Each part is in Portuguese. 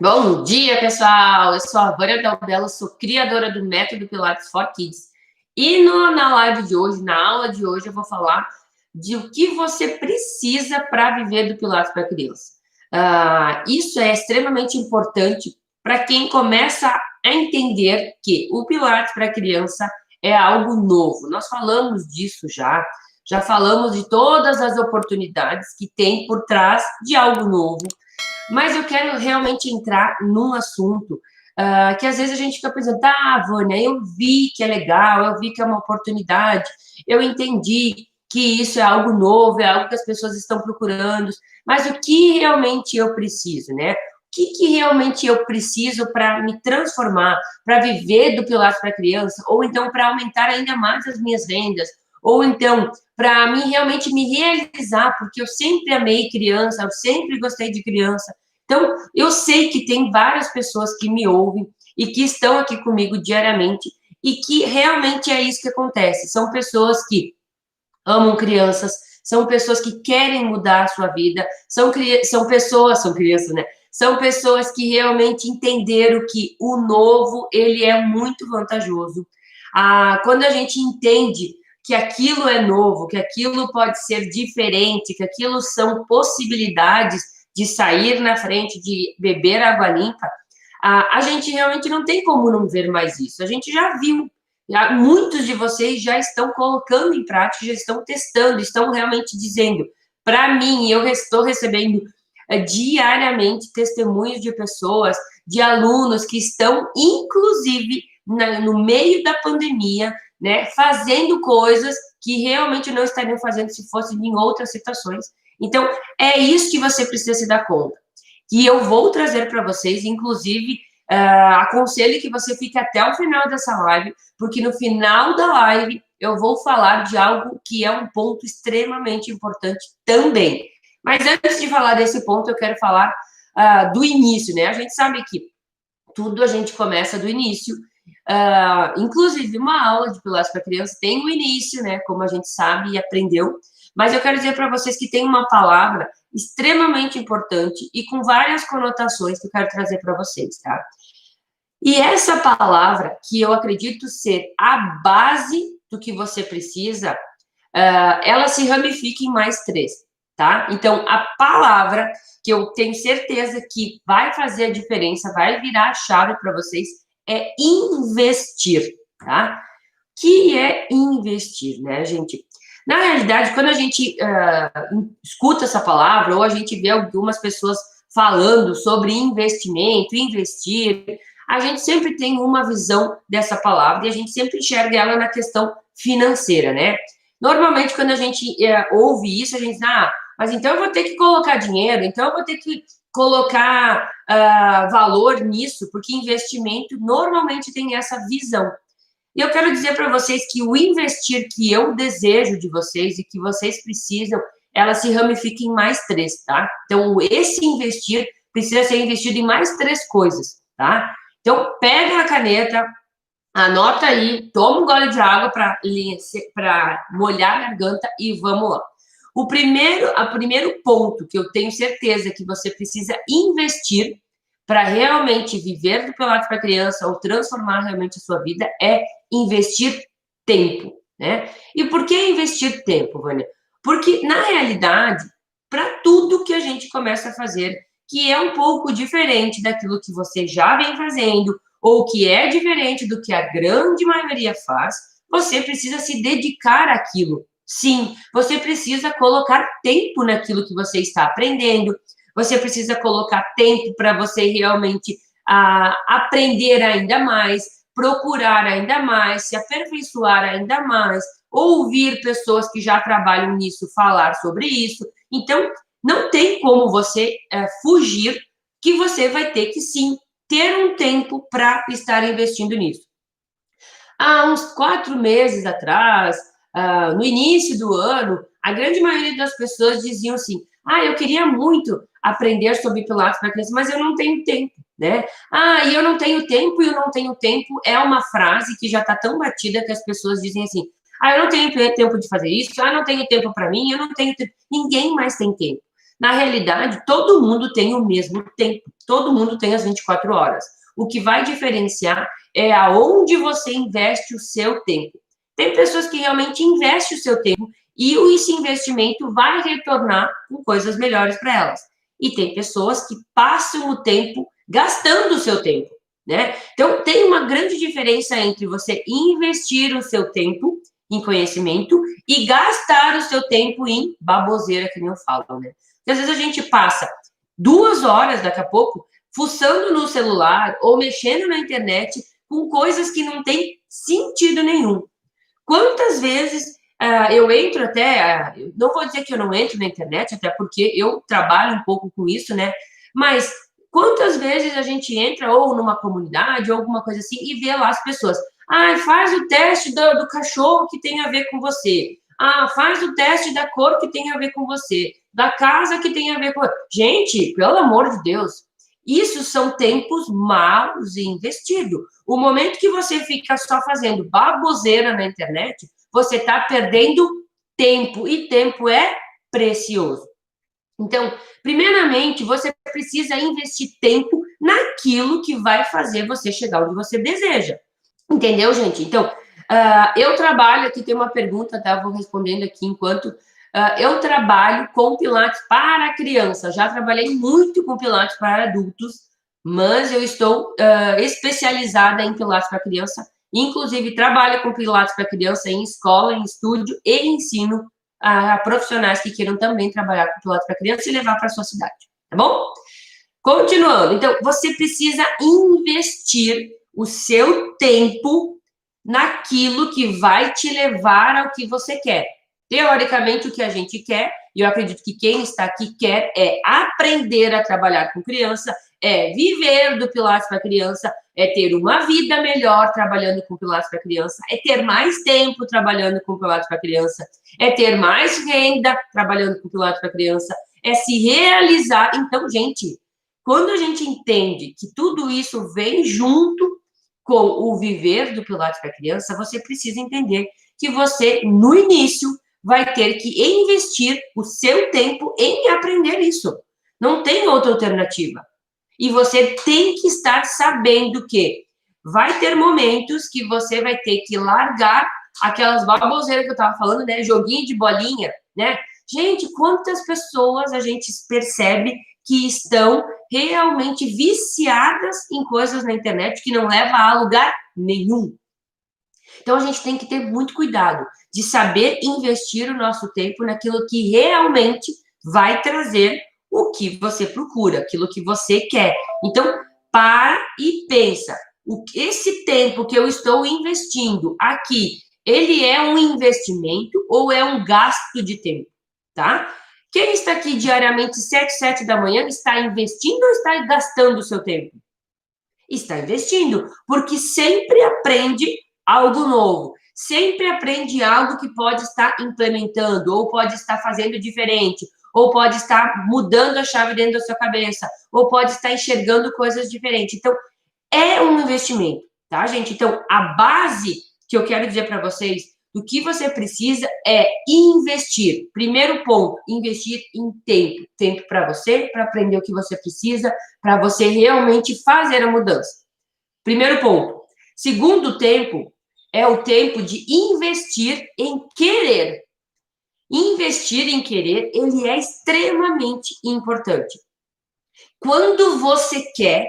Bom dia, pessoal! Eu sou a Vânia Del Bello, sou criadora do Método Pilates for Kids. E na live de hoje, na aula de hoje, eu vou falar de o que você precisa para viver do Pilates para criança. Isso é extremamente importante para quem começa a entender que o Pilates para criança é algo novo. Nós falamos disso já falamos de todas as oportunidades que tem por trás de algo novo, mas eu quero realmente entrar num assunto que às vezes a gente fica pensando, tá, Vânia, eu vi que é legal, eu vi que é uma oportunidade, eu entendi que isso é algo novo, é algo que as pessoas estão procurando, mas o que realmente eu preciso, né? O que realmente eu preciso para me transformar, para viver do Pilates para criança, ou então para aumentar ainda mais as minhas rendas, ou então para mim realmente me realizar, porque eu sempre amei criança, eu sempre gostei de criança. Então, eu sei que tem várias pessoas que me ouvem e que estão aqui comigo diariamente e que realmente é isso que acontece. São pessoas que amam crianças, são pessoas que querem mudar a sua vida, são crianças, né? São pessoas que realmente entenderam que o novo, ele é muito vantajoso. Quando a gente entende que aquilo é novo, que aquilo pode ser diferente, que aquilo são possibilidades de sair na frente, de beber água limpa, a gente realmente não tem como não ver mais isso. A gente já viu, muitos de vocês já estão colocando em prática, já estão testando, estão realmente dizendo. Para mim, eu estou recebendo diariamente testemunhos de pessoas, de alunos que estão, inclusive, no meio da pandemia, né, fazendo coisas que realmente não estariam fazendo se fossem em outras situações. Então, é isso que você precisa se dar conta. E eu vou trazer para vocês, inclusive, aconselho que você fique até o final dessa live, porque no final da live eu vou falar de algo que é um ponto extremamente importante também. Mas antes de falar desse ponto, eu quero falar do início, né? A gente sabe que tudo a gente começa do início, inclusive uma aula de Pilates para criança tem o início, né? Como a gente sabe e aprendeu. Mas eu quero dizer para vocês que tem uma palavra extremamente importante e com várias conotações que eu quero trazer para vocês, tá? E essa palavra, que eu acredito ser a base do que você precisa, ela se ramifica em mais três, tá? Então, a palavra que eu tenho certeza que vai fazer a diferença, vai virar a chave para vocês, é investir, tá? O que é investir, né, gente? Na realidade, quando a gente escuta essa palavra, ou a gente vê algumas pessoas falando sobre investimento, investir, a gente sempre tem uma visão dessa palavra e a gente sempre enxerga ela na questão financeira, né? Normalmente, quando a gente ouve isso, a gente diz, mas então eu vou ter que colocar dinheiro, então eu vou ter que colocar valor nisso, porque investimento normalmente tem essa visão. E eu quero dizer para vocês que o investir que eu desejo de vocês e que vocês precisam, ela se ramifica em mais três, tá? Então, esse investir precisa ser investido em mais três coisas, tá? Então, pega a caneta, anota aí, toma um gole de água para molhar a garganta e vamos lá. O primeiro ponto que eu tenho certeza que você precisa investir para realmente viver do Pilates para criança ou transformar realmente a sua vida é investir tempo, né? E por que investir tempo, Vânia? Porque, na realidade, para tudo que a gente começa a fazer, que é um pouco diferente daquilo que você já vem fazendo, ou que é diferente do que a grande maioria faz, você precisa se dedicar àquilo. Sim, você precisa colocar tempo naquilo que você está aprendendo, você precisa colocar tempo para você realmente aprender ainda mais, procurar ainda mais, se aperfeiçoar ainda mais, ouvir pessoas que já trabalham nisso falar sobre isso. Então, não tem como você fugir que você vai ter que, sim, ter um tempo para estar investindo nisso. Há uns 4 meses atrás, no início do ano, a grande maioria das pessoas diziam assim, eu queria muito aprender sobre Pilates para criança, mas eu não tenho tempo, né? E eu não tenho tempo, e eu não tenho tempo é uma frase que já está tão batida que as pessoas dizem assim, eu não tenho tempo de fazer isso, não tenho tempo para mim, eu não tenho tempo. Ninguém mais tem tempo. Na realidade, todo mundo tem o mesmo tempo, todo mundo tem as 24 horas. O que vai diferenciar é aonde você investe o seu tempo. Tem pessoas que realmente investem o seu tempo e esse investimento vai retornar com coisas melhores para elas. E tem pessoas que passam o tempo gastando o seu tempo, né? Então, tem uma grande diferença entre você investir o seu tempo em conhecimento e gastar o seu tempo em baboseira, que nem eu falo, né? Porque às vezes a gente passa 2 horas, daqui a pouco, fuçando no celular ou mexendo na internet com coisas que não têm sentido nenhum. Quantas vezes eu entro até, não vou dizer que eu não entro na internet, até porque eu trabalho um pouco com isso, né? Mas quantas vezes a gente entra ou numa comunidade ou alguma coisa assim e vê lá as pessoas, faz o teste do cachorro que tem a ver com você. Faz o teste da cor que tem a ver com você. Da casa que tem a ver com... Gente, pelo amor de Deus, isso são tempos maus investidos. O momento que você fica só fazendo baboseira na internet, você está perdendo tempo, e tempo é precioso. Então, primeiramente, você precisa investir tempo naquilo que vai fazer você chegar onde você deseja. Entendeu, gente? Então, eu trabalho, aqui tem uma pergunta, tá? Eu vou respondendo aqui enquanto... eu trabalho com Pilates para criança. Já trabalhei muito com Pilates para adultos, mas eu estou especializada em Pilates para criança. Inclusive, trabalho com Pilates para criança em escola, em estúdio e ensino a profissionais que queiram também trabalhar com Pilates para criança e levar para a sua cidade, tá bom? Continuando, então, você precisa investir o seu tempo naquilo que vai te levar ao que você quer. Teoricamente, o que a gente quer, e eu acredito que quem está aqui quer, é aprender a trabalhar com criança, é viver do Pilates para criança, é ter uma vida melhor trabalhando com Pilates para criança, é ter mais tempo trabalhando com Pilates para criança, é ter mais renda trabalhando com Pilates para criança, é se realizar. Então, gente, quando a gente entende que tudo isso vem junto com o viver do Pilates para criança, você precisa entender que você, no início, vai ter que investir o seu tempo em aprender isso. Não tem outra alternativa. E você tem que estar sabendo que vai ter momentos que você vai ter que largar aquelas baboseiras que eu estava falando, né? Joguinho de bolinha, né? Gente, quantas pessoas a gente percebe que estão realmente viciadas em coisas na internet que não levam a lugar nenhum. Então, a gente tem que ter muito cuidado de saber investir o nosso tempo naquilo que realmente vai trazer o que você procura, aquilo que você quer. Então, para e pensa, esse tempo que eu estou investindo aqui, ele é um investimento ou é um gasto de tempo, tá? Quem está aqui diariamente 7 da manhã está investindo ou está gastando o seu tempo? Está investindo, porque sempre aprende algo novo, sempre aprende algo que pode estar implementando, ou pode estar fazendo diferente, ou pode estar mudando a chave dentro da sua cabeça, ou pode estar enxergando coisas diferentes. Então, é um investimento, tá, gente? Então, a base que eu quero dizer para vocês do que você precisa é investir. Primeiro ponto, investir em tempo. Tempo para você, para aprender o que você precisa, para você realmente fazer a mudança. Primeiro ponto. Segundo tempo, é o tempo de investir em querer. Investir em querer, ele é extremamente importante. Quando você quer,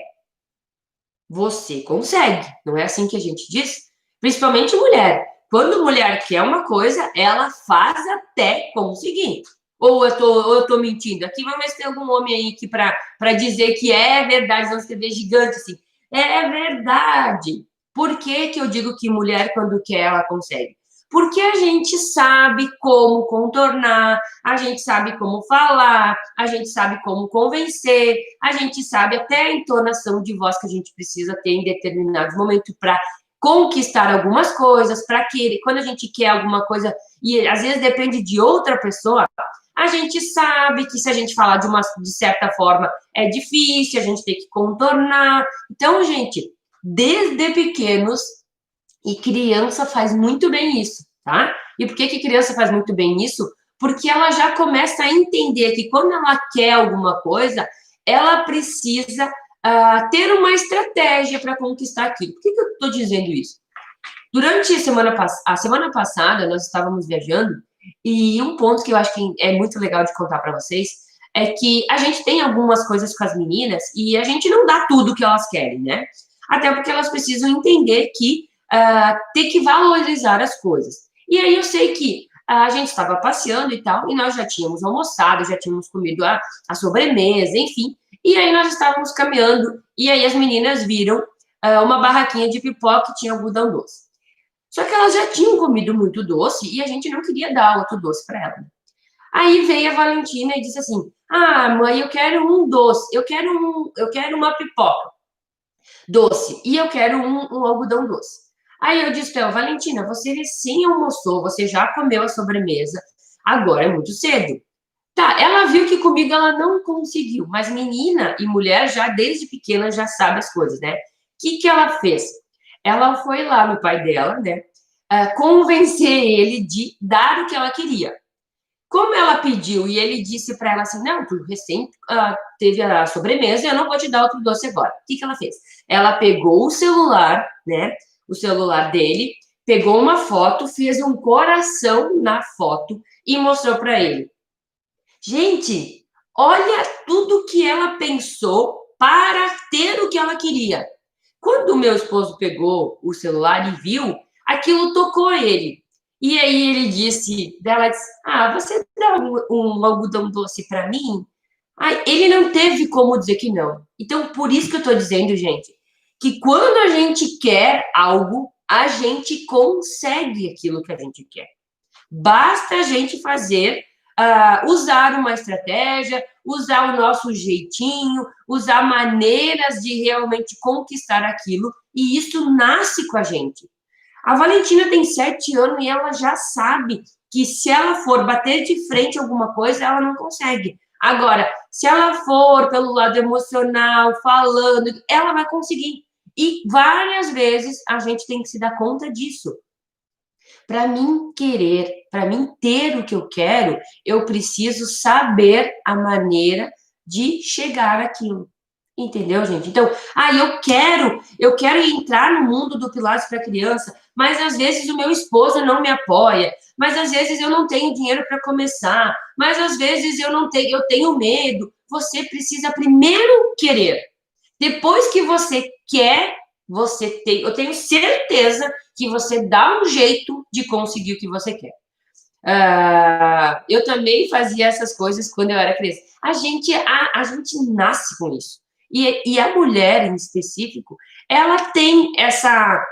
você consegue. Não é assim que a gente diz? Principalmente mulher. Quando mulher quer uma coisa, ela faz até conseguir. Ou eu tô mentindo? Aqui vamos ver se tem algum homem aí que para dizer que é verdade, não escrever gigante assim. É verdade. Por que que eu digo que mulher, quando quer, ela consegue? Porque a gente sabe como contornar, a gente sabe como falar, a gente sabe como convencer, a gente sabe até a entonação de voz que a gente precisa ter em determinados momentos para conquistar algumas coisas, para que quando a gente quer alguma coisa, e às vezes depende de outra pessoa, a gente sabe que se a gente falar de certa forma é difícil, a gente tem que contornar. Então, gente, desde pequenos, e criança faz muito bem isso, tá? E por que que criança faz muito bem isso? porque ela já começa a entender que quando ela quer alguma coisa, ela precisa ter uma estratégia para conquistar aquilo. Por que eu estou dizendo isso? Durante a semana passada, nós estávamos viajando, e um ponto que eu acho que é muito legal de contar para vocês é que a gente tem algumas coisas com as meninas e a gente não dá tudo que elas querem, né? Até porque elas precisam entender que tem que valorizar as coisas. E aí eu sei que a gente estava passeando e tal, e nós já tínhamos almoçado, já tínhamos comido a sobremesa, enfim. E aí nós estávamos caminhando, e aí as meninas viram uma barraquinha de pipoca que tinha algodão doce. Só que elas já tinham comido muito doce e a gente não queria dar outro doce para elas. Aí veio a Valentina e disse assim: "Ah, mãe, eu quero um doce, eu quero uma pipoca doce e eu quero um algodão doce." Aí eu disse para ela: "Valentina, você recém almoçou, você já comeu a sobremesa, agora é muito cedo." Tá, ela viu que comigo ela não conseguiu, mas menina e mulher já desde pequena já sabe as coisas, né? O que ela fez? Ela foi lá no pai dela, né? Convencer ele de dar o que ela queria. Como ela pediu e ele disse para ela assim: "Não, tu recém teve a sobremesa, eu não vou te dar outro doce agora." O que ela fez? Ela pegou o celular, né? O celular dele, pegou uma foto, fez um coração na foto e mostrou para ele. Gente, olha tudo que ela pensou para ter o que ela queria. Quando o meu esposo pegou o celular e viu, aquilo tocou ele. E aí ele disse, dela disse: "Ah, você dá um algodão doce para mim?" Ai, ele não teve como dizer que não. Então, por isso que eu estou dizendo, gente, que quando a gente quer algo, a gente consegue aquilo que a gente quer. Basta a gente fazer, usar uma estratégia, usar o nosso jeitinho, usar maneiras de realmente conquistar aquilo, e isso nasce com a gente. A Valentina tem 7 anos e ela já sabe que se ela for bater de frente alguma coisa, ela não consegue. Agora, se ela for pelo lado emocional, falando, ela vai conseguir. E várias vezes a gente tem que se dar conta disso. Para mim querer, para mim ter o que eu quero, eu preciso saber a maneira de chegar àquilo. Entendeu, gente? Então, eu quero entrar no mundo do Pilates para criança, mas às vezes o meu esposo não me apoia, mas às vezes eu não tenho dinheiro para começar, mas às vezes eu tenho medo. Você precisa primeiro querer. Depois que você quer, eu tenho certeza que você dá um jeito de conseguir o que você quer. Eu também fazia essas coisas quando eu era criança. A gente nasce com isso. E a mulher, em específico, ela tem essa...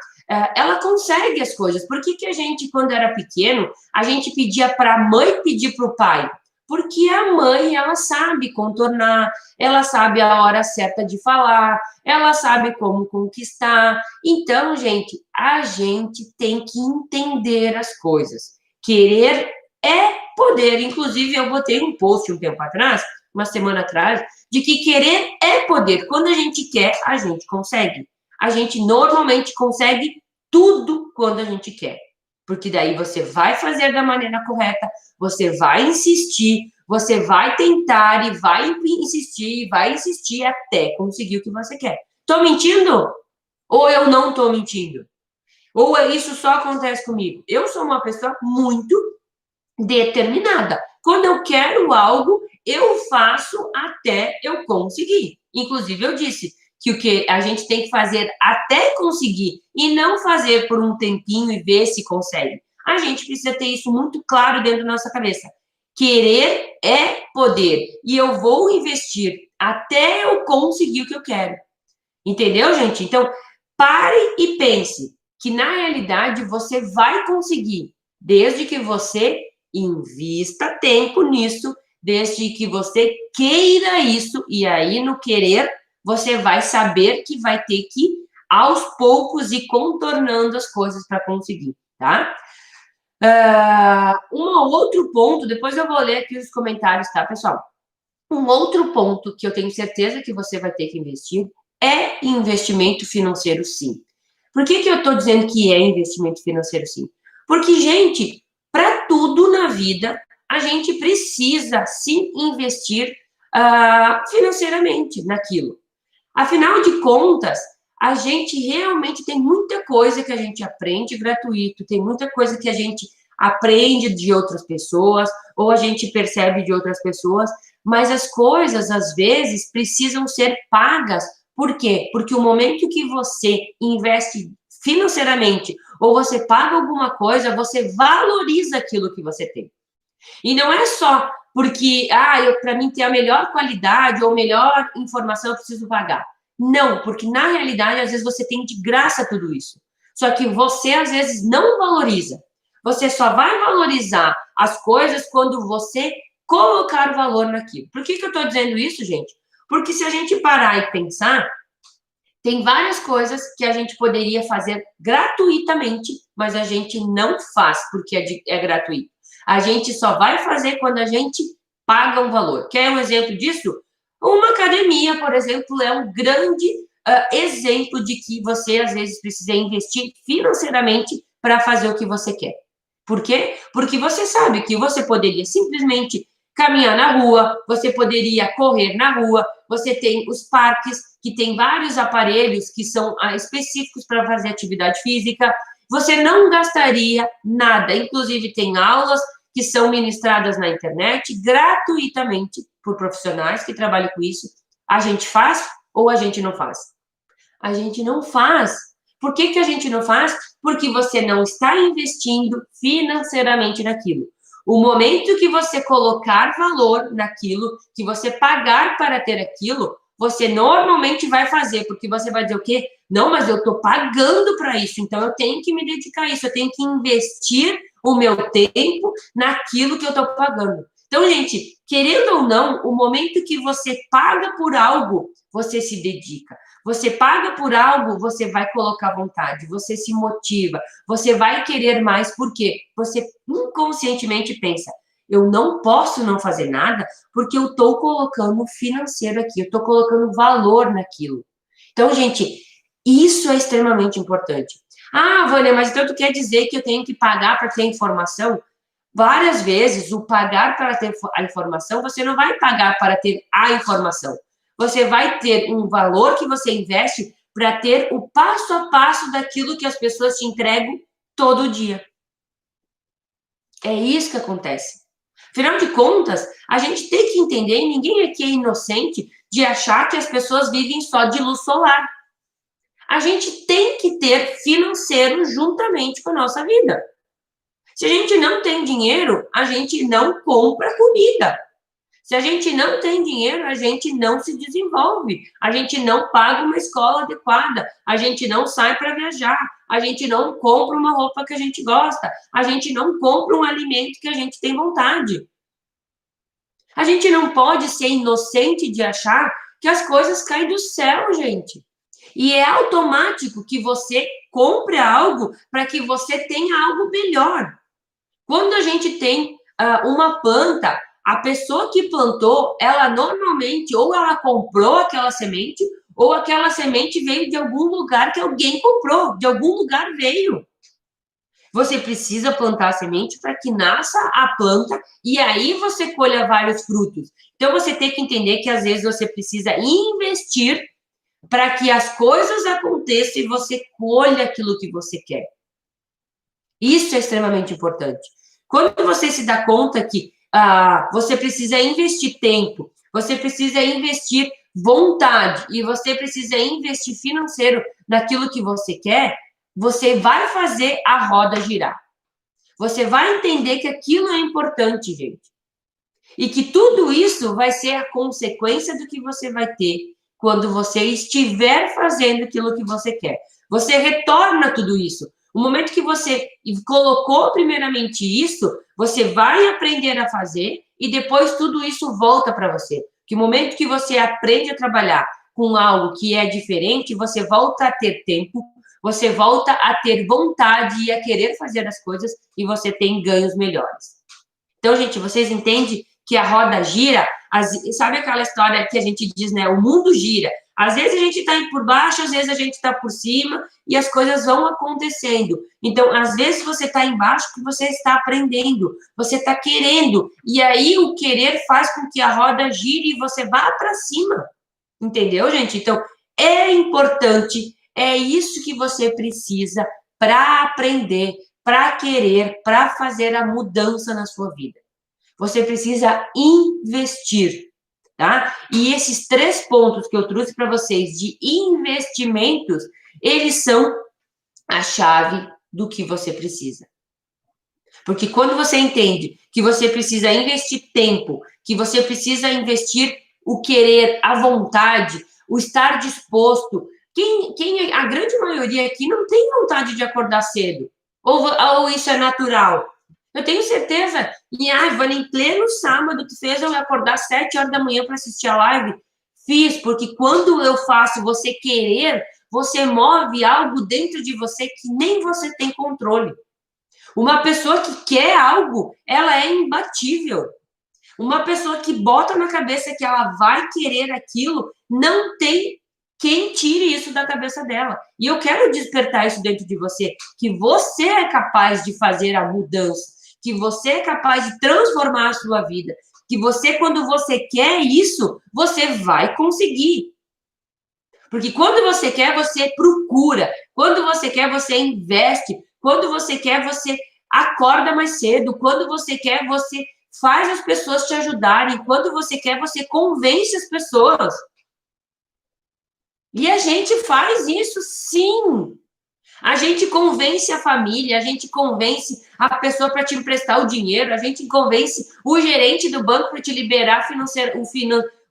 ela consegue as coisas. Por que a gente, quando era pequeno, a gente pedia para a mãe pedir para o pai? Porque a mãe, ela sabe contornar, ela sabe a hora certa de falar, ela sabe como conquistar. Então, gente, a gente tem que entender as coisas. Querer é poder. Inclusive, eu botei um post um tempo atrás, uma semana atrás, de que querer é poder. Quando a gente quer, a gente consegue. A gente normalmente consegue tudo quando a gente quer. Porque daí você vai fazer da maneira correta, você vai insistir, você vai tentar e vai insistir até conseguir o que você quer. Tô mentindo? Ou eu não tô mentindo? Ou isso só acontece comigo? Eu sou uma pessoa muito determinada. Quando eu quero algo, eu faço até eu conseguir. Inclusive, eu disse que o que a gente tem que fazer até conseguir e não fazer por um tempinho e ver se consegue. A gente precisa ter isso muito claro dentro da nossa cabeça. Querer é poder. E eu vou investir até eu conseguir o que eu quero. Entendeu, gente? Então, pare e pense que, na realidade, você vai conseguir, desde que você invista tempo nisso, desde que você queira isso, e aí no querer, você vai saber que vai ter que, aos poucos, ir contornando as coisas para conseguir, tá? Um outro ponto, depois eu vou ler aqui os comentários, tá, pessoal? Um outro ponto que eu tenho certeza que você vai ter que investir é investimento financeiro, sim. Por que eu estou dizendo que é investimento financeiro, sim? Porque, gente, para tudo na vida, a gente precisa sim investir financeiramente naquilo. Afinal de contas, a gente realmente tem muita coisa que a gente aprende gratuito, tem muita coisa que a gente aprende de outras pessoas, ou a gente percebe de outras pessoas, mas as coisas, às vezes, precisam ser pagas. Por quê? Porque o momento que você investe financeiramente, ou você paga alguma coisa, você valoriza aquilo que você tem. E não é só porque, para mim ter a melhor qualidade ou melhor informação, eu preciso pagar. Não, porque na realidade, às vezes você tem de graça tudo isso. Só que você, às vezes, não valoriza. Você só vai valorizar as coisas quando você colocar valor naquilo. Por que eu estou dizendo isso, gente? Porque se a gente parar e pensar, tem várias coisas que a gente poderia fazer gratuitamente, mas a gente não faz porque é gratuito. A gente só vai fazer quando a gente paga um valor. Quer um exemplo disso? Uma academia, por exemplo, é um grande exemplo de que você, às vezes, precisa investir financeiramente para fazer o que você quer. Por quê? Porque você sabe que você poderia simplesmente caminhar na rua, você poderia correr na rua, você tem os parques, que tem vários aparelhos que são específicos para fazer atividade física, você não gastaria nada, inclusive tem aulas que são ministradas na internet gratuitamente por profissionais que trabalham com isso. A gente faz ou a gente não faz? A gente não faz. Por que a gente não faz? Porque você não está investindo financeiramente naquilo. O momento que você colocar valor naquilo, que você pagar para ter aquilo, você normalmente vai fazer, porque você vai dizer o quê? Não, mas eu estou pagando para isso, então eu tenho que me dedicar a isso, eu tenho que investir o meu tempo naquilo que eu estou pagando. Então, gente, querendo ou não, o momento que você paga por algo, você se dedica. Você paga por algo, você vai colocar vontade, você se motiva, você vai querer mais, porque você inconscientemente pensa, eu não posso não fazer nada, porque eu estou colocando financeiro aqui, eu estou colocando valor naquilo. Então, gente, isso é extremamente importante. Vânia, mas então tu quer dizer que eu tenho que pagar para ter informação? Várias vezes, o pagar para ter a informação, você não vai pagar para ter a informação. Você vai ter um valor que você investe para ter o passo a passo daquilo que as pessoas te entregam todo dia. É isso que acontece. Afinal de contas, a gente tem que entender, e ninguém aqui é inocente de achar que as pessoas vivem só de luz solar. A gente tem que ter financeiro juntamente com a nossa vida. Se a gente não tem dinheiro, a gente não compra comida. Se a gente não tem dinheiro, a gente não se desenvolve. A gente não paga uma escola adequada. A gente não sai para viajar. A gente não compra uma roupa que a gente gosta. A gente não compra um alimento que a gente tem vontade. A gente não pode ser inocente de achar que as coisas caem do céu, gente. E é automático que você compre algo para que você tenha algo melhor. Quando a gente tem uma planta, a pessoa que plantou, ela normalmente, ou ela comprou aquela semente, ou aquela semente veio de algum lugar que alguém comprou, de algum lugar veio. Você precisa plantar a semente para que nasça a planta e aí você colha vários frutos. Então, você tem que entender que, às vezes, você precisa investir para que as coisas aconteçam e você colha aquilo que você quer. Isso é extremamente importante. Quando você se dá conta que você precisa investir tempo, você precisa investir vontade e você precisa investir financeiro naquilo que você quer, você vai fazer a roda girar. Você vai entender que aquilo é importante, gente. E que tudo isso vai ser a consequência do que você vai ter quando você estiver fazendo aquilo que você quer. Você retorna tudo isso. O momento que você colocou primeiramente isso, você vai aprender a fazer e depois tudo isso volta para você. Que o momento que você aprende a trabalhar com algo que é diferente, você volta a ter tempo, você volta a ter vontade e a querer fazer as coisas e você tem ganhos melhores. Então, gente, vocês entendem que a roda gira? Sabe aquela história que a gente diz, né? O mundo gira. Às vezes a gente está por baixo, às vezes a gente está por cima e as coisas vão acontecendo. Então, às vezes você está embaixo porque você está aprendendo, você está querendo. E aí o querer faz com que a roda gire e você vá para cima. Entendeu, gente? Então, é importante, é isso que você precisa para aprender, para querer, para fazer a mudança na sua vida. Você precisa investir, tá? E esses 3 pontos que eu trouxe para vocês de investimentos, eles são a chave do que você precisa. Porque quando você entende que você precisa investir tempo, que você precisa investir o querer, a vontade, o estar disposto. A grande maioria aqui não tem vontade de acordar cedo. Ou isso é natural? Eu tenho certeza. E, Ivana, em pleno sábado, tu fez eu acordar 7 horas da manhã para assistir a live? Fiz, porque quando eu faço você querer, você move algo dentro de você que nem você tem controle. Uma pessoa que quer algo, ela é imbatível. Uma pessoa que bota na cabeça que ela vai querer aquilo, não tem quem tire isso da cabeça dela. E eu quero despertar isso dentro de você, que você é capaz de fazer a mudança, que você é capaz de transformar a sua vida, que você, quando você quer isso, você vai conseguir. Porque quando você quer, você procura. Quando você quer, você investe. Quando você quer, você acorda mais cedo. Quando você quer, você faz as pessoas te ajudarem. Quando você quer, você convence as pessoas. E a gente faz isso, sim. A gente convence a família, a gente convence a pessoa para te emprestar o dinheiro, a gente convence o gerente do banco para te liberar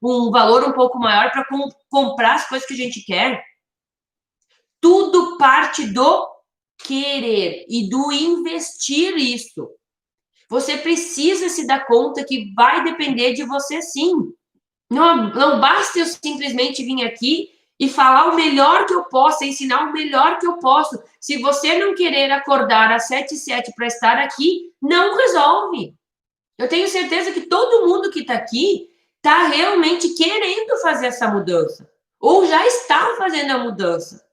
um valor um pouco maior para comprar as coisas que a gente quer. Tudo parte do querer e do investir isso. Você precisa se dar conta que vai depender de você, sim. Não basta eu simplesmente vir aqui e falar o melhor que eu posso, ensinar o melhor que eu posso. Se você não querer acordar às 7h07 para estar aqui, não resolve. Eu tenho certeza que todo mundo que está aqui está realmente querendo fazer essa mudança. Ou já está fazendo a mudança.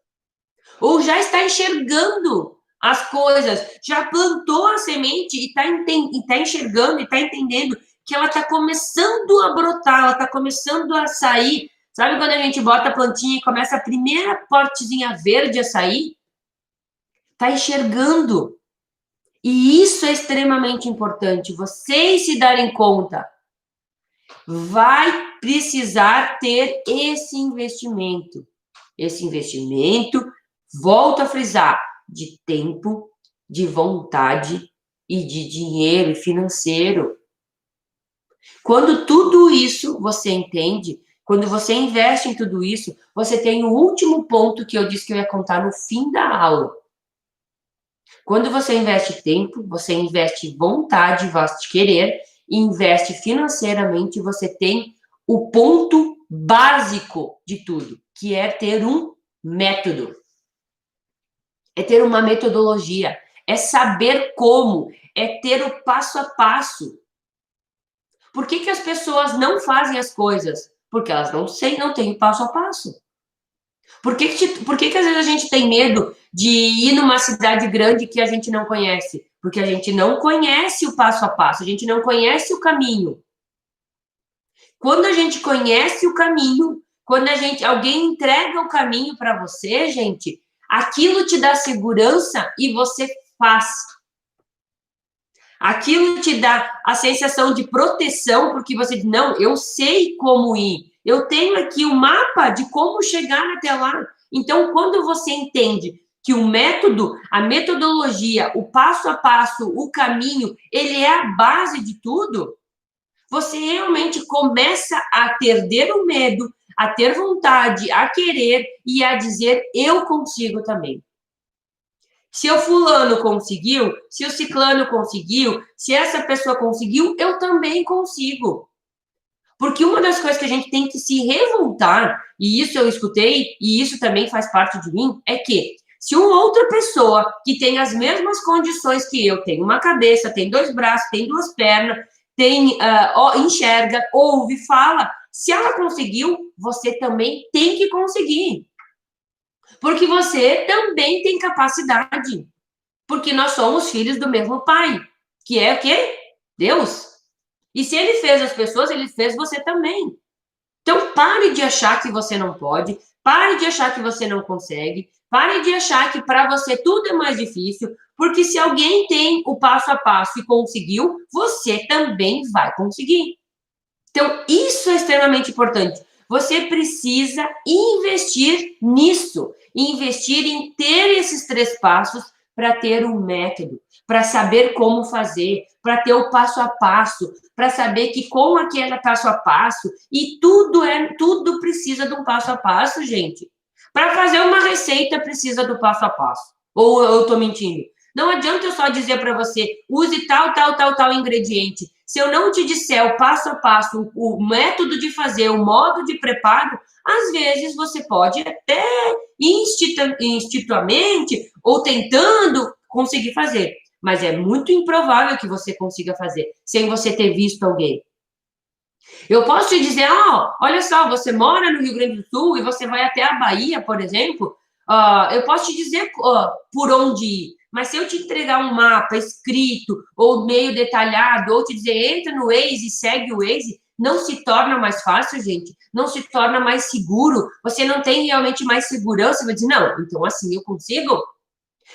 Ou já está enxergando as coisas. Já plantou a semente e está enxergando e está entendendo que ela está começando a brotar, ela está começando a sair. Sabe quando a gente bota a plantinha e começa a primeira portezinha verde a sair? Está enxergando. E isso é extremamente importante, vocês se darem conta. Vai precisar ter esse investimento. Esse investimento, volto a frisar, de tempo, de vontade e de dinheiro financeiro. Quando tudo isso você entende, quando você investe em tudo isso, você tem o último ponto que eu disse que eu ia contar no fim da aula. Quando você investe tempo, você investe vontade, investe querer, investe financeiramente, você tem o ponto básico de tudo, que é ter um método. É ter uma metodologia, é saber como, é ter o passo a passo. Por que as pessoas não fazem as coisas? Porque elas não têm o passo a passo. Por que às vezes a gente tem medo de ir numa cidade grande que a gente não conhece? Porque a gente não conhece o passo a passo, a gente não conhece o caminho. Quando a gente conhece o caminho, quando alguém entrega o caminho para você, gente, aquilo te dá segurança e você faz. Aquilo te dá a sensação de proteção, porque você diz, não, eu sei como ir. Eu tenho aqui o mapa de como chegar até lá. Então, quando você entende que o método, a metodologia, o passo a passo, o caminho, ele é a base de tudo, você realmente começa a perder o medo, a ter vontade, a querer e a dizer, eu consigo também. Se o fulano conseguiu, se o ciclano conseguiu, se essa pessoa conseguiu, eu também consigo. Porque uma das coisas que a gente tem que se revoltar, e isso eu escutei, e isso também faz parte de mim, é que se uma outra pessoa que tem as mesmas condições que eu, tem uma cabeça, tem 2 braços, tem 2 pernas, enxerga, ouve, fala, Se ela conseguiu, você também tem que conseguir. Porque você também tem capacidade. Porque nós somos filhos do mesmo pai, que é o quê? Deus. E se ele fez as pessoas, ele fez você também. Então, pare de achar que você não pode, pare de achar que você não consegue, pare de achar que para você tudo é mais difícil, porque se alguém tem o passo a passo e conseguiu, você também vai conseguir. Então, isso é extremamente importante. Você precisa investir nisso, investir em ter esses 3 passos para ter um método, para saber como fazer, para ter o passo a passo, para saber que com aquele passo a passo, e tudo precisa de um passo a passo, gente. Para fazer uma receita precisa do passo a passo. Ou eu estou mentindo? Não adianta eu só dizer para você, use tal ingrediente. Se eu não te disser o passo a passo, o método de fazer, o modo de preparo, às vezes você pode até institutivamente ou tentando conseguir fazer. Mas é muito improvável que você consiga fazer sem você ter visto alguém. Eu posso te dizer, olha só, você mora no Rio Grande do Sul e você vai até a Bahia, por exemplo, eu posso te dizer por onde ir. Mas se eu te entregar um mapa escrito ou meio detalhado, ou te dizer, entra no Waze e segue o Waze, não se torna mais fácil, gente. Não se torna mais seguro. Você não tem realmente mais segurança. Você vai dizer, não, então assim eu consigo?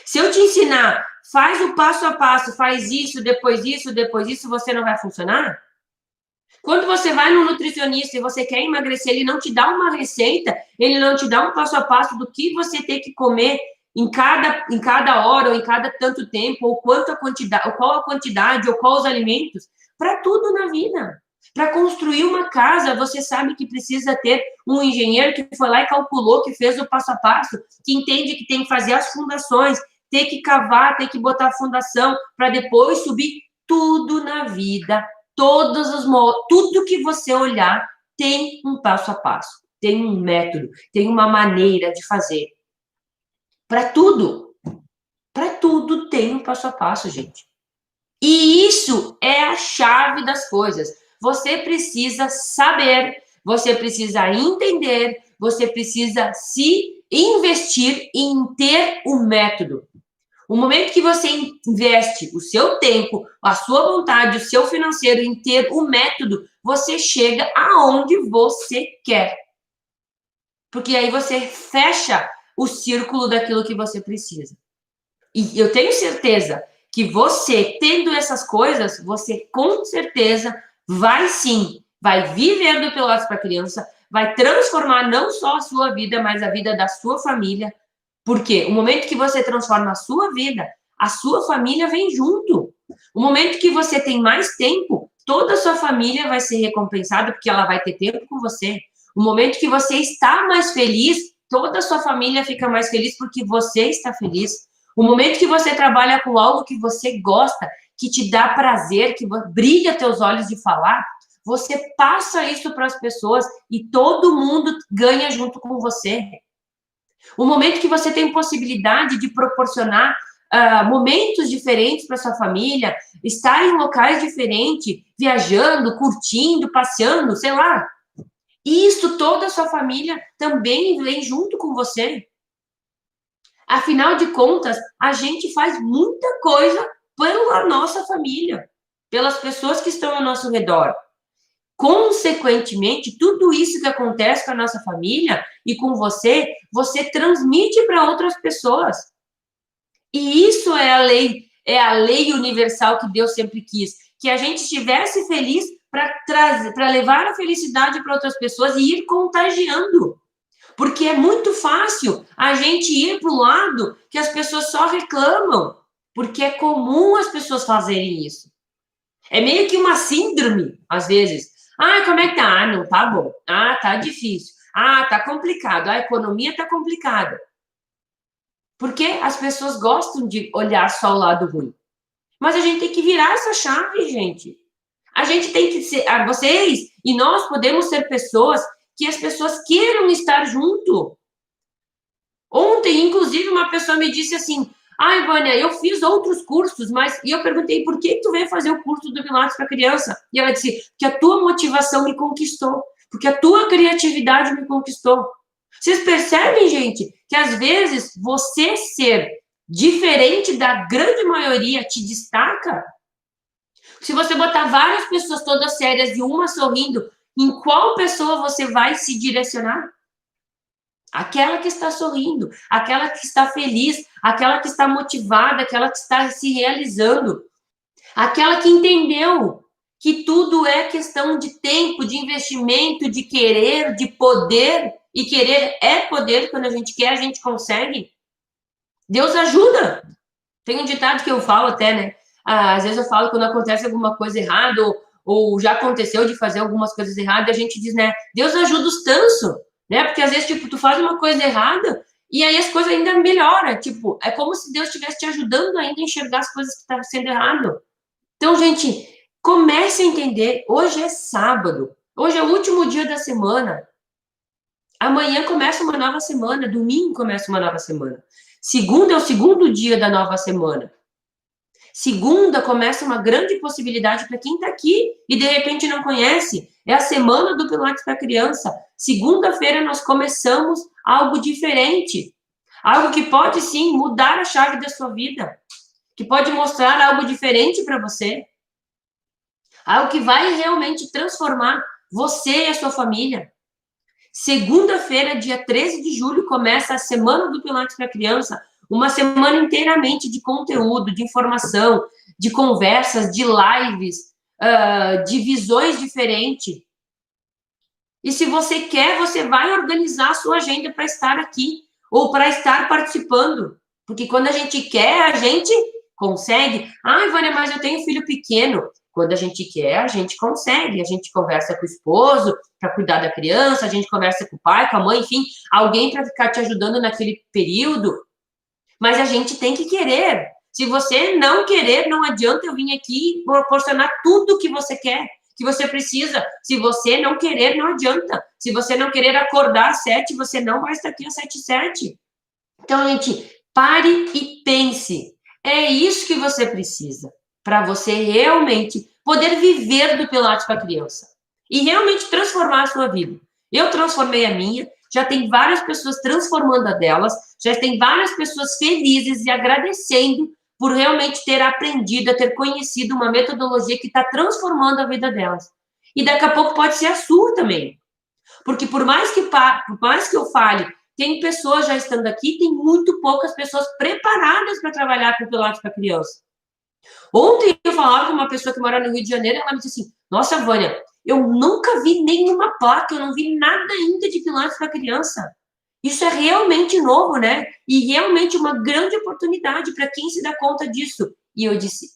Se eu te ensinar, faz o passo a passo, faz isso, depois isso, você não vai funcionar? Quando você vai no nutricionista e você quer emagrecer, ele não te dá uma receita, ele não te dá um passo a passo do que você tem que comer em cada hora, ou em cada tanto tempo, ou quanto a quantidade, ou qual a quantidade, ou quais os alimentos, para tudo na vida. Para construir uma casa, você sabe que precisa ter um engenheiro que foi lá e calculou, que fez o passo a passo, que entende que tem que fazer as fundações, tem que cavar, tem que botar a fundação, para depois subir tudo na vida. Tudo que você olhar tem um passo a passo, tem um método, tem uma maneira de fazer. Para tudo tem um passo a passo, gente. E isso é a chave das coisas. Você precisa saber, você precisa entender, você precisa se investir em ter um método. O momento que você investe o seu tempo, a sua vontade, o seu financeiro em ter o método, você chega aonde você quer. Porque aí você fecha o círculo daquilo que você precisa. E eu tenho certeza que você, tendo essas coisas, você com certeza vai viver do Pilates para Criança, vai transformar não só a sua vida, mas a vida da sua família. Porque o momento que você transforma a sua vida, a sua família vem junto. O momento que você tem mais tempo, toda a sua família vai ser recompensada, porque ela vai ter tempo com você. O momento que você está mais feliz, toda a sua família fica mais feliz porque você está feliz. O momento que você trabalha com algo que você gosta, que te dá prazer, que brilha teus olhos de falar, você passa isso para as pessoas e todo mundo ganha junto com você. O momento que você tem possibilidade de proporcionar momentos diferentes para sua família, estar em locais diferentes, viajando, curtindo, passeando, sei lá. Isso toda a sua família também vem junto com você. Afinal de contas, a gente faz muita coisa pela nossa família, pelas pessoas que estão ao nosso redor. Consequentemente, tudo isso que acontece com a nossa família e com você, você transmite para outras pessoas. E isso é a lei universal que Deus sempre quis, que a gente estivesse feliz para levar a felicidade para outras pessoas e ir contagiando. Porque é muito fácil a gente ir para o lado que as pessoas só reclamam, porque é comum as pessoas fazerem isso. É meio que uma síndrome, às vezes. Como é que tá? Não tá bom. Tá difícil. Tá complicado. A economia tá complicada. Porque as pessoas gostam de olhar só o lado ruim. Mas a gente tem que virar essa chave, gente. A gente tem que ser, vocês e nós podemos ser pessoas que as pessoas queiram estar junto. Ontem, inclusive, uma pessoa me disse assim, Vânia, eu fiz outros cursos, e eu perguntei, por que tu veio fazer o curso do Pilates para criança? E ela disse, que a tua motivação me conquistou. porque a tua criatividade me conquistou. Vocês percebem, gente, que às vezes você ser diferente da grande maioria te destaca? Se você botar várias pessoas todas sérias e uma sorrindo, em qual pessoa você vai se direcionar? Aquela que está sorrindo, aquela que está feliz, aquela que está motivada, aquela que está se realizando, aquela que entendeu que tudo é questão de tempo, de investimento, de querer, de poder, e querer é poder, quando a gente quer, a gente consegue. Deus ajuda. Tem um ditado que eu falo até, né? Às vezes eu falo quando acontece alguma coisa errada, ou já aconteceu de fazer algumas coisas erradas, a gente diz, né? Deus ajuda os tanso, né? Porque às vezes, tipo, tu faz uma coisa errada e aí as coisas ainda melhoram. Tipo, é como se Deus estivesse te ajudando ainda a enxergar as coisas que estavam sendo errado. Então, gente, comece a entender. Hoje é sábado. Hoje é o último dia da semana. Amanhã começa uma nova semana. Domingo começa uma nova semana. Segunda é o segundo dia da nova semana. Segunda começa uma grande possibilidade para quem está aqui e de repente não conhece. É a semana do Pilates para criança. Segunda-feira nós começamos algo diferente. Algo que pode sim mudar a chave da sua vida. Que pode mostrar algo diferente para você. Algo que vai realmente transformar você e a sua família. Segunda-feira, dia 13 de julho, começa a Semana do Pilates para Criança, uma semana inteiramente de conteúdo, de informação, de conversas, de lives, de visões diferentes. E se você quer, você vai organizar a sua agenda para estar aqui, ou para estar participando. Porque quando a gente quer, a gente consegue. Ai, Vânia, mas eu tenho filho pequeno. Quando a gente quer, a gente consegue. A gente conversa com o esposo para cuidar da criança, a gente conversa com o pai, com a mãe, enfim, alguém para ficar te ajudando naquele período. Mas a gente tem que querer. Se você não querer, não adianta eu vir aqui proporcionar tudo que você quer, que você precisa. Se você não querer, não adianta. Se você não querer acordar às 7, você não vai estar aqui às 7h07. Então, gente, pare e pense. É isso que você precisa para você realmente poder viver do Pilates para criança e realmente transformar a sua vida. Eu transformei a minha, já tem várias pessoas transformando a delas, já tem várias pessoas felizes e agradecendo por realmente ter aprendido, a ter conhecido uma metodologia que está transformando a vida delas. E daqui a pouco pode ser a sua também. Porque por mais que eu fale, tem pessoas já estando aqui, tem muito poucas pessoas preparadas para trabalhar com Pilates para criança. Ontem eu falava com uma pessoa que mora no Rio de Janeiro, ela me disse assim, nossa, Vânia, eu nunca vi nenhuma placa, eu não vi nada ainda de Pilates para criança. Isso é realmente novo, né? E realmente uma grande oportunidade para quem se dá conta disso. E eu disse,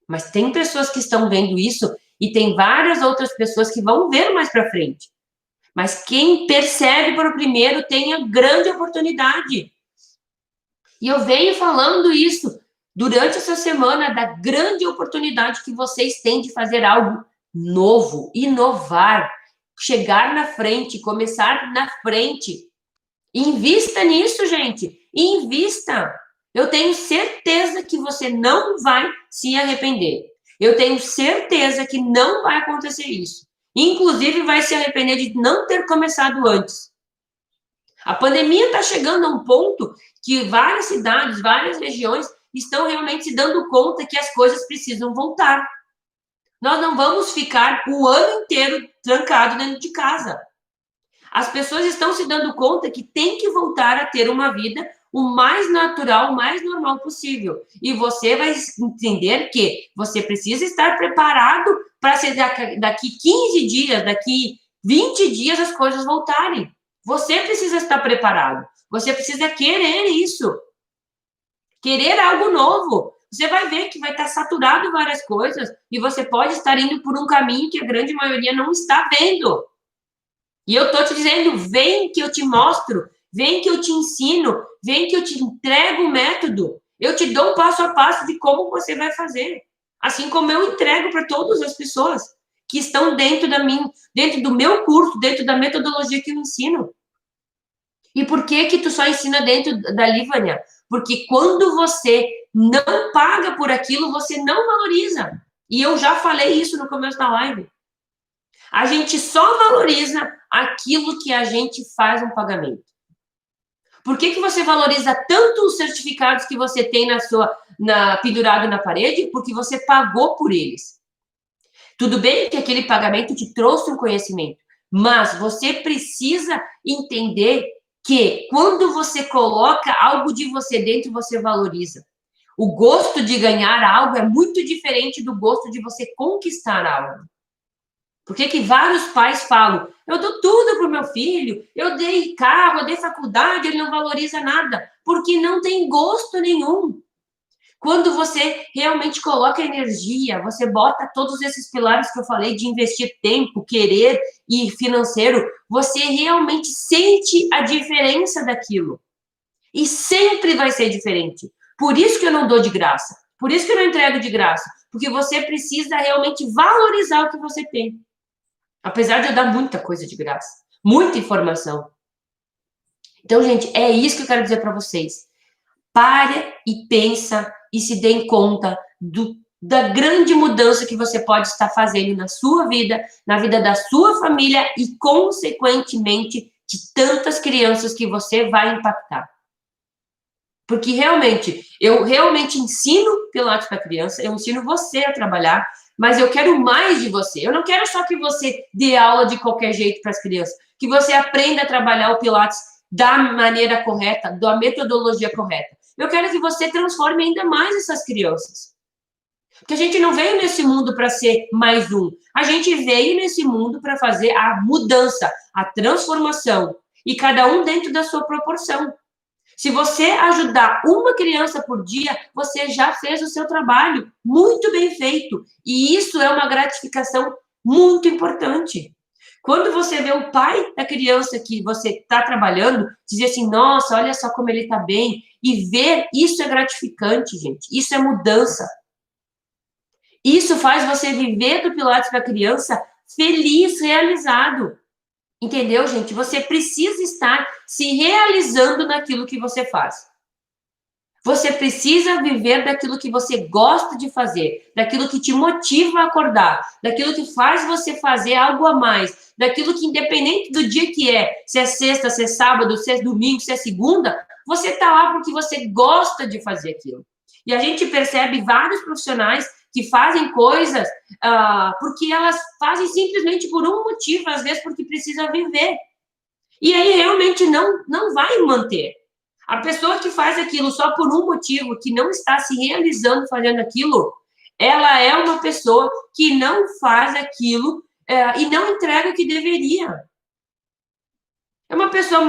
mas tem pessoas que estão vendo isso e tem várias outras pessoas que vão ver mais para frente. Mas quem percebe por primeiro tem a grande oportunidade. E eu venho falando isso durante essa semana, da grande oportunidade que vocês têm de fazer algo novo, inovar, chegar na frente, começar na frente. Invista nisso, gente. Invista. Eu tenho certeza que você não vai se arrepender. Eu tenho certeza que não vai acontecer isso. Inclusive, vai se arrepender de não ter começado antes. A pandemia está chegando a um ponto que várias cidades, várias regiões estão realmente se dando conta que as coisas precisam voltar. Nós não vamos ficar o ano inteiro trancado dentro de casa. As pessoas estão se dando conta que tem que voltar a ter uma vida o mais natural, o mais normal possível. E você vai entender que você precisa estar preparado para ser daqui 15 dias, daqui 20 dias as coisas voltarem. Você precisa estar preparado. Você precisa querer isso. Querer algo novo. Você vai ver que vai estar saturado várias coisas e você pode estar indo por um caminho que a grande maioria não está vendo. E eu tô te dizendo, vem que eu te mostro, vem que eu te ensino, vem que eu te entrego o método. Eu te dou um passo a passo de como você vai fazer. Assim como eu entrego para todas as pessoas que estão dentro do meu curso, dentro da metodologia que eu ensino. E por que tu só ensina dentro da Vânia? Porque quando você não paga por aquilo, você não valoriza. E eu já falei isso no começo da live. A gente só valoriza aquilo que a gente faz um pagamento. Por que você valoriza tanto os certificados que você tem pendurado na parede? Porque você pagou por eles. Tudo bem que aquele pagamento te trouxe um conhecimento, mas você precisa entender que quando você coloca algo de você dentro, você valoriza. O gosto de ganhar algo é muito diferente do gosto de você conquistar algo. Por que vários pais falam, eu dou tudo para o meu filho, eu dei carro, eu dei faculdade, ele não valoriza nada, porque não tem gosto nenhum. Quando você realmente coloca energia, você bota todos esses pilares que eu falei de investir tempo, querer e financeiro, você realmente sente a diferença daquilo. E sempre vai ser diferente. Por isso que eu não dou de graça. Por isso que eu não entrego de graça. Porque você precisa realmente valorizar o que você tem. Apesar de eu dar muita coisa de graça. Muita informação. Então, gente, é isso que eu quero dizer para vocês. Pare e pensa e se dê conta da grande mudança que você pode estar fazendo na sua vida, na vida da sua família e, consequentemente, de tantas crianças que você vai impactar. Porque realmente, eu realmente ensino Pilates para criança, eu ensino você a trabalhar, mas eu quero mais de você. Eu não quero só que você dê aula de qualquer jeito para as crianças, que você aprenda a trabalhar o Pilates da maneira correta, da metodologia correta. Eu quero que você transforme ainda mais essas crianças. Porque a gente não veio nesse mundo para ser mais um. A gente veio nesse mundo para fazer a mudança, a transformação. E cada um dentro da sua proporção. Se você ajudar uma criança por dia, você já fez o seu trabalho muito bem feito. E isso é uma gratificação muito importante. Quando você vê o pai da criança que você está trabalhando, dizer assim, nossa, olha só como ele está bem, e ver, isso é gratificante, gente. Isso é mudança. Isso faz você viver do Pilates para criança feliz, realizado. Entendeu, gente? Você precisa estar se realizando naquilo que você faz. Você precisa viver daquilo que você gosta de fazer, daquilo que te motiva a acordar, daquilo que faz você fazer algo a mais, daquilo que, independente do dia que é, se é sexta, se é sábado, se é domingo, se é segunda, você está lá porque você gosta de fazer aquilo. E a gente percebe vários profissionais que fazem coisas porque elas fazem simplesmente por um motivo, às vezes porque precisa viver. E aí realmente não vai manter. A pessoa que faz aquilo só por um motivo, que não está se realizando fazendo aquilo, ela é uma pessoa que não faz aquilo e não entrega o que deveria. É uma pessoa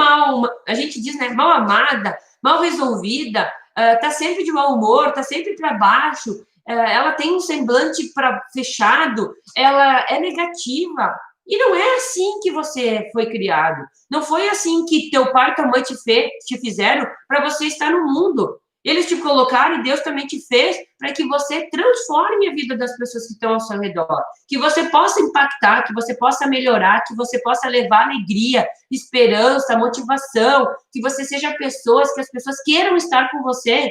a gente diz, né, mal amada, mal resolvida, tá sempre de mau humor, tá sempre para baixo, ela tem um semblante fechado, ela é negativa. E não é assim que você foi criado. Não foi assim que teu pai e tua mãe te fizeram para você estar no mundo. Eles te colocaram e Deus também te fez para que você transforme a vida das pessoas que estão ao seu redor. Que você possa impactar, que você possa melhorar, que você possa levar alegria, esperança, motivação, que você seja pessoas, que as pessoas queiram estar com você.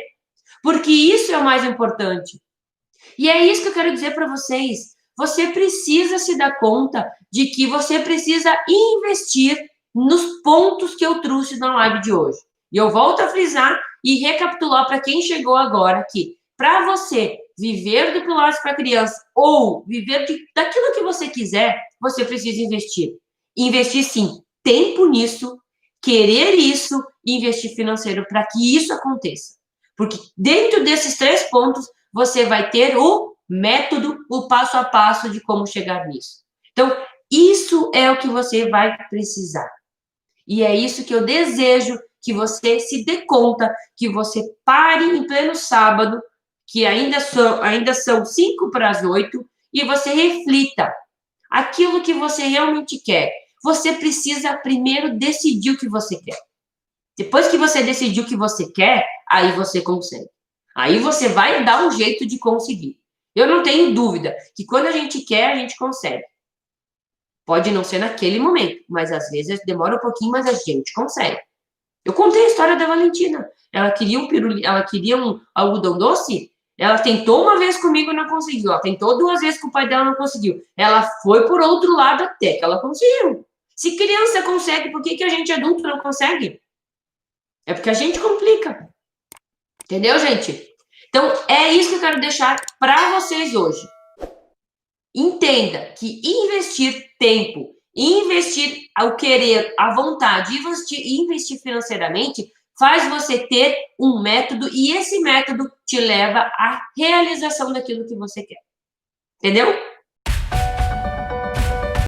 Porque isso é o mais importante. E é isso que eu quero dizer para vocês. Você precisa se dar conta de que você precisa investir nos pontos que eu trouxe na live de hoje. E eu volto a frisar e recapitular para quem chegou agora que para você viver do Pilates para criança ou viver daquilo que você quiser, você precisa investir. Investir, sim, tempo nisso, querer isso e investir financeiro para que isso aconteça. Porque dentro desses 3 pontos, você vai ter o método, o passo a passo de como chegar nisso. Então, isso é o que você vai precisar. E é isso que eu desejo que você se dê conta, que você pare em pleno sábado, que ainda são 5 para as 8, e você reflita aquilo que você realmente quer. Você precisa primeiro decidir o que você quer. Depois que você decidir o que você quer, aí você consegue. Aí você vai dar um jeito de conseguir. Eu não tenho dúvida que quando a gente quer, a gente consegue. Pode não ser naquele momento, mas às vezes demora um pouquinho, mas a gente consegue. Eu contei a história da Valentina. Ela queria um algodão doce Ela tentou uma vez comigo e não conseguiu. Ela tentou 2 vezes com o pai dela e não conseguiu. Ela foi por outro lado até que ela conseguiu. Se criança consegue, por que a gente adulto não consegue? É porque a gente complica. Entendeu, gente? Então, é isso que eu quero deixar para vocês hoje. Entenda que investir tempo, investir o querer, a vontade, investir financeiramente faz você ter um método e esse método te leva à realização daquilo que você quer. Entendeu?